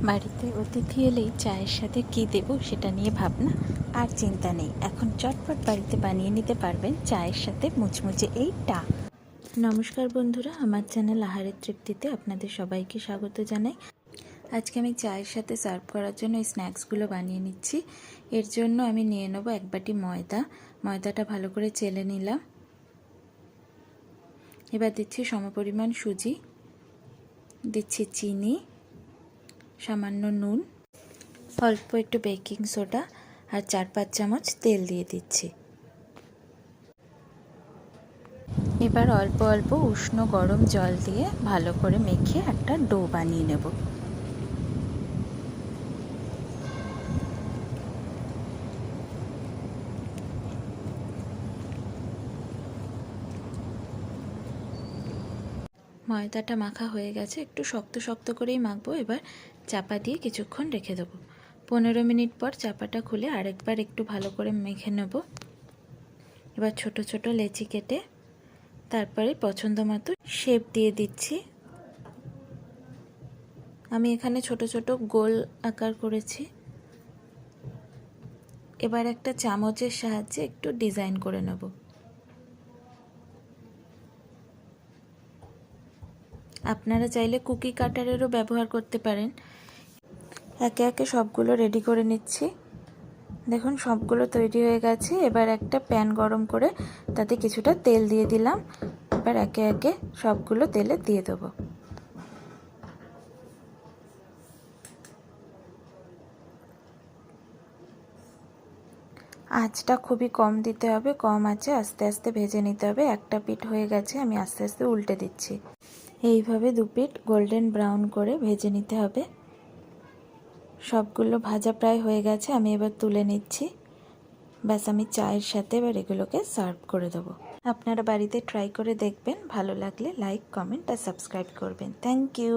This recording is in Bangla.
বাড়িতে অতিথি এলেই চায়ের সাথে কী দেব সেটা নিয়ে ভাবনা আর চিন্তা নেই। এখন চটপট বাড়িতে বানিয়ে নিতে পারবেন চায়ের সাথে মুচমুচে এই টা। নমস্কার বন্ধুরা, আমার চ্যানেল আহারের তৃপ্তিতে আপনাদের সবাইকে স্বাগত জানাই। আজকে আমি চায়ের সাথে সার্ভ করার জন্য এই স্ন্যাক্সগুলো বানিয়ে নিচ্ছি। এর জন্য আমি নিয়ে নেব এক বাটি ময়দাটা ভালো করে চেলে নিলাম। এবার দিচ্ছি সমপরিমাণ সুজি, দিচ্ছি চিনি, সামান্য নুন, অল্প একটু বেকিং সোডা আর 4-5 চামচ তেল দিয়ে দিচ্ছি। এবার অল্প অল্প উষ্ণ গরম জল দিয়ে ভালো করে মেখে একটা ডো বানিয়ে নেব। ময়দাটা মাখা হয়ে গেছে, একটু শক্ত শক্ত করেই মাখবো। এবার চাপা দিয়ে কিছুক্ষণ রেখে দেবো। 15 মিনিট পর চাপাটা খুলে আরেকবার একটু ভালো করে মেখে নেব। এবার ছোট ছোট লেচি কেটে তারপরে পছন্দ মতো শেপ দিয়ে দিচ্ছি। আমি এখানে ছোট ছোট গোল আকার করেছি। এবার একটা চামচের সাহায্যে একটু ডিজাইন করে নেব। আপনারা চাইলে কুকি কাটারেরও ব্যবহার করতে পারেন। একে একে সবগুলো রেডি করে নিচ্ছি। দেখুন সবগুলো তৈরি হয়ে গেছে। এবার একটা প্যান গরম করে তাতে কিছুটা তেল দিয়ে দিলাম। এবার একে একে সবগুলো তেলে দিয়ে দেবো। আঁচটা খুবই কম দিতে হবে, কম আঁচে আস্তে আস্তে ভেজে নিতে হবে। একটা পিঠ হয়ে গেছে, আমি আস্তে আস্তে উল্টে দিচ্ছি। এইভাবে দু পিঠ গোল্ডেন ব্রাউন করে ভেজে নিতে হবে। সবগুলো ভাজা প্রায় হয়ে গেছে, আমি এবার তুলে নিচ্ছি। ব্যাস, আমি চায়ের সাথে এবার এগুলোকে সার্ভ করে দেবো। আপনারা বাড়িতে ট্রাই করে দেখবেন, ভালো লাগলে লাইক, কমেন্ট আর সাবস্ক্রাইব করবেন। Thank you.